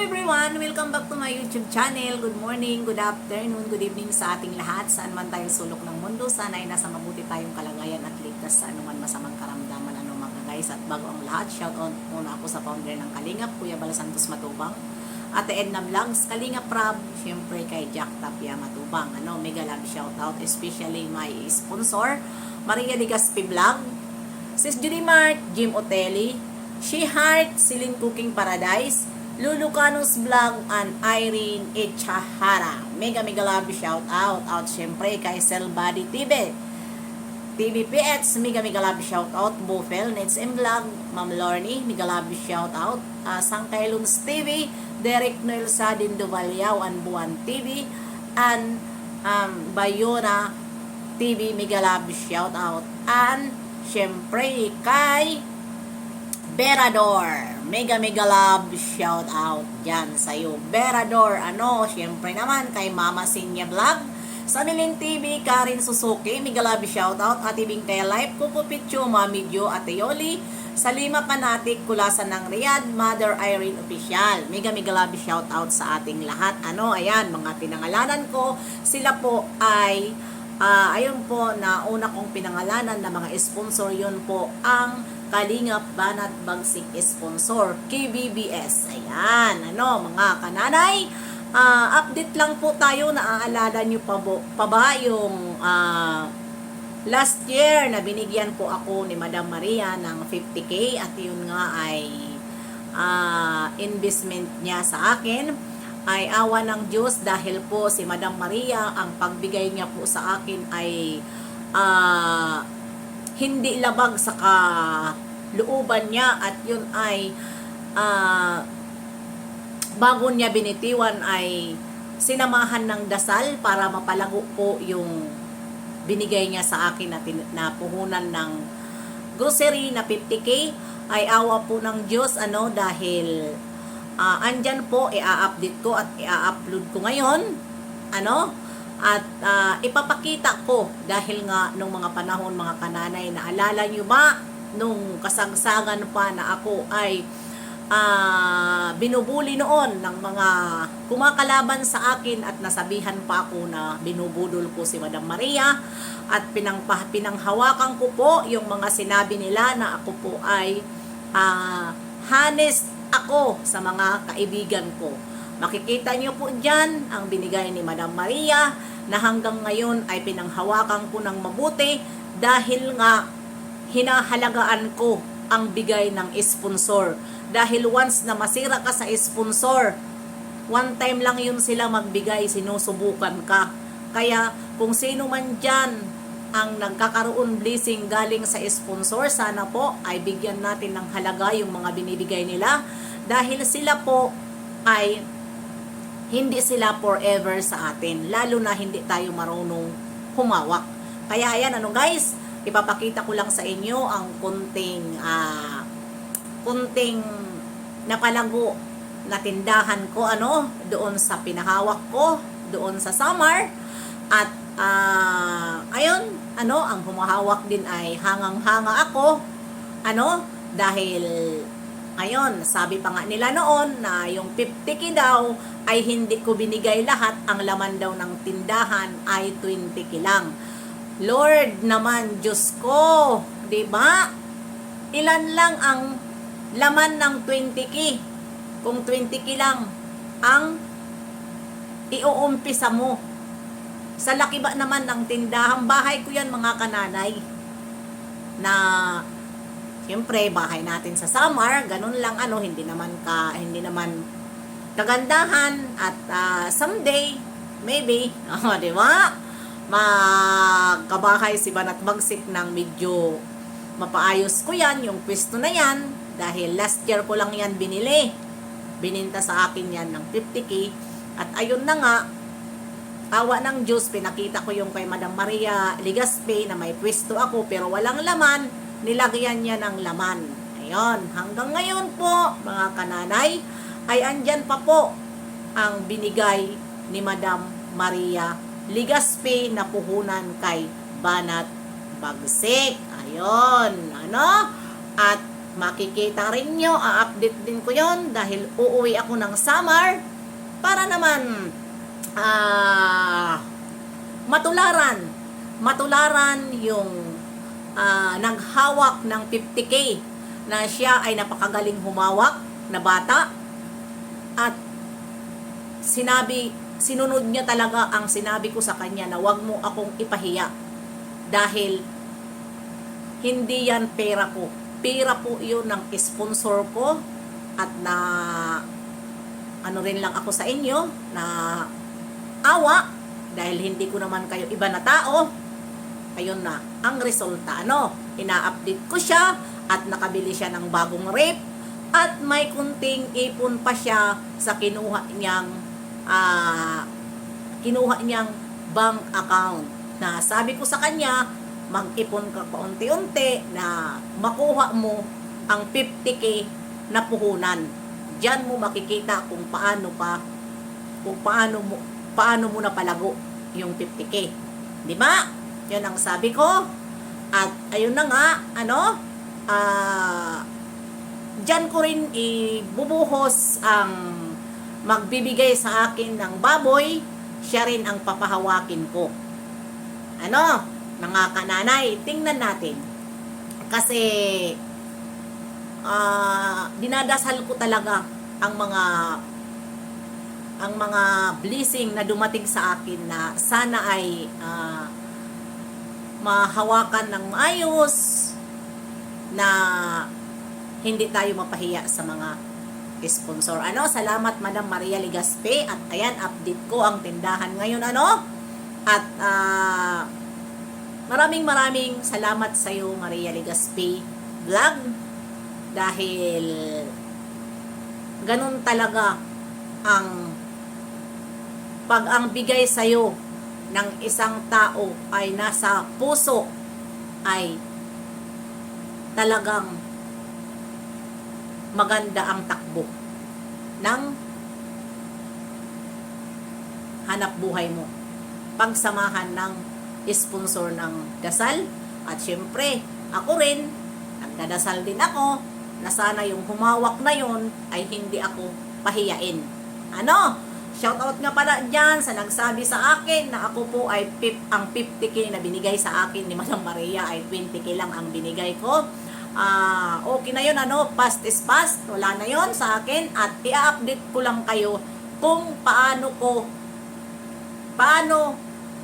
everyone! Welcome back to my YouTube channel. Good morning, good afternoon, good evening sa ating lahat. Saan man tayo sulok ng mundo, sana ay nasa mabuti tayong kalagayan at ligtas sa anuman masamang karamdaman, mga guys. At bago ang lahat, shout out muna ako sa founder ng Kalingap, Kuya Bala Santos Matubang. Ate Edna Vlogs, Kalingap Prab, syempre kay Jack Tapia Matubang. Mega love shout out, especially my sponsor, Maria Ligaspi Vlog, Sis Judy Mart, Jim Otelli, She Heart, Silin Cooking Paradise, Lulu Canus Vlog, and Irene Echahara. Mega love shout out. Syempre kay Selbody TV, TVPX, mega love shout out. Bofel, Nets and Vlog, Ma'am Lorny, mega love shout out. Sangkailons TV, Derek Noel Sadin Duvalyaw, and Buwan TV, and Bayona TV, mega love shout out. And syempre kay Berador, mega love shout out dyan sa'yo, Berador. Syempre naman kay Mama Sinya Vlog, Sanilin TV, Karin Suzuki, mega love shout out. Ate Bingkay Life, Kuko Pichu, Mami Jo, Ate Yoli, Salima Panatik, Kulasan ng Riyadh, Mother Irene Official, mega love shout out sa ating lahat. Ayan, mga pinangalanan ko, sila po ay ayun po na una kong pinangalanan na mga sponsor. Yun po ang Kalingap Banat Bagsik sponsor, KBBS. Ayan, mga kananay, update lang po tayo. Naaalala nyo pa ba yung last year na binigyan po ako ni Madam Maria ng 50K, at yun nga ay investment niya sa akin. Ay awa ng Diyos, dahil po si Madam Maria, ang pagbigay niya po sa akin ay hindi labag sa looban niya, at yun ay bago niya binitiwan ay sinamahan ng dasal para mapalago po yung binigay niya sa akin na puhunan ng grocery na 50K. Ay awa po ng Diyos, dahil andyan po, i-update ko at i-upload ko ngayon, at ipapakita ko, dahil nga nung mga panahon, mga kananay, naalala nyo ba nung kasagsagan pa na ako ay binubuli noon ng mga kumakalaban sa akin, at nasabihan pa ako na binubudol ko si Madam Maria, at pinanghawakan ko po yung mga sinabi nila na ako po ay honest ako sa mga kaibigan ko. Makikita niyo po dyan ang binigay ni Madam Maria, na hanggang ngayon ay pinanghawakan ko ng mabuti, dahil nga hinahalagaan ko ang bigay ng sponsor. Dahil once na masira ka sa sponsor, one time lang yun sila magbigay, sinusubukan ka. Kaya kung sino man dyan ang nagkakaroon blessing galing sa sponsor, sana po ay bigyan natin ng halaga yung mga binibigay nila, dahil sila po ay hindi sila forever sa atin, lalo na hindi tayo marunong humawak. Kaya ayan, guys, ipapakita ko lang sa inyo ang kunting napalago na tindahan ko doon sa pinahawak ko doon sa Samar. At ayun, ang humahawak din ay hangang-hanga ako, dahil ayun, sabi pa nga nila noon na yung 50K daw ay hindi ko binigay lahat, ang laman daw ng tindahan ay 20K lang. Lord naman, Diyos ko, 'di ba? Ilan lang ang laman ng 20K? Kung 20K lang ang iuumpisa mo. Sa laki ba naman ng tindahan? Bahay ko 'yan, mga kananay. Na siyempre, bahay natin sa Samar, ganun lang, hindi naman kagandahan, at someday, maybe, di ba? Magkabahay si Banat Bagsik ng medyo mapaayos ko yan, yung pwesto na yan, dahil last year ko lang yan bininta sa akin yan ng 50K, at ayun na nga, awa ng Diyos, pinakita ko yung kay Madam Maria Ligaspi na may pwesto ako pero walang laman, nilagyan niya ng laman. Ayun, hanggang ngayon po, mga kananay, ay andyan pa po ang binigay ni Madam Maria Ligaspi na puhunan kay Banat Bagsik. Ayun, at makikita rin nyo, a-update din ko yon dahil uuwi ako ng summer para naman matularan yung naghawak ng 50K na siya ay napakagaling humawak na bata at sinunod niya talaga ang sinabi ko sa kanya na wag mo akong ipahiya dahil hindi yan pera ko. Pera po yun ng sponsor ko at na ano rin lang ako sa inyo na awa dahil hindi ko naman kayo iba na tao. Ayun na, ang resulta ina-update ko siya at nakabili siya ng bagong rep at may kunting ipon pa siya sa kinuha niyang bank account na sabi ko sa kanya mag-ipon ka paunti-unti na makuha mo ang 50K na puhunan. Diyan mo makikita kung paano mo napalago yung 50K. Di ba? Yan ang sabi ko. At ayun na nga, diyan ko rin ibubuhos ang magbibigay sa akin ng baboy, siya rin ang papahawakin ko. Mga kananay, tingnan natin. Kasi dinadasal ko talaga ang mga blessing na dumating sa akin na sana ay mahawakan ng maayos na hindi tayo mapahiya sa mga sponsor. Salamat Madam Maria Legaspi at ayan, update ko ang tindahan ngayon at maraming salamat sa iyo Maria Legaspi Vlog dahil ganun talaga pag ang bigay sa iyo ng isang tao ay nasa puso ay talagang maganda ang takbo ng hanap buhay mo. Pagsamahan ng sponsor ng dasal at syempre ako rin nagdadasal din ako na sana yung humawak na yon ay hindi ako pahiyain. Shoutout nga pala dyan sa nagsabi sa akin na ako po ay ang 50K na binigay sa akin ni Madam Maria ay 20K lang ang binigay ko. Okay na yun, past is past, wala na yun sa akin at i-update ko lang kayo kung paano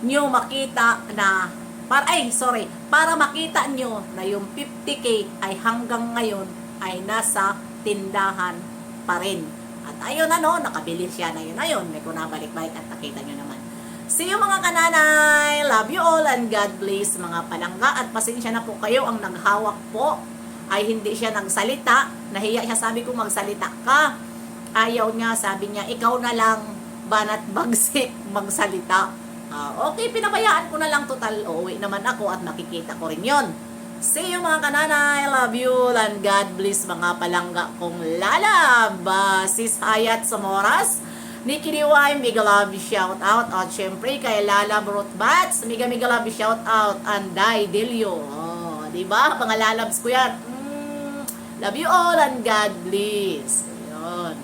nyo makita na para makita nyo na yung 50K ay hanggang ngayon ay nasa tindahan pa rin. At ayun nakabili siya na yun. May kunabalik-balik at nakita nyo naman. See you mga kananay. Love you all and God bless mga palangga. At pasensya na po kayo ang naghawak po ay hindi siya nagsalita. Nahiya siya, sabi ko magsalita ka. Ayaw niya, sabi niya ikaw na lang banat bagsik magsalita. Okay, pinabayaan ko na lang, total uuwi naman ako at makikita ko rin yon. See you mga kananay, love you and God bless mga palangga kong lalab. Sis Hayat Samoras, Nikki Diway, mega love shout out. At syempre kay Lala Brot Bats, mega love shout out. Anday Delio, diba? Mga lalabs ko yan. Love you all and God bless. Ayun.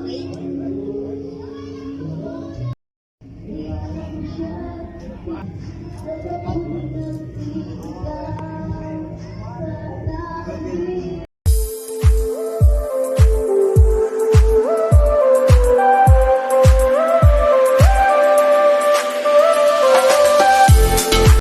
Ay,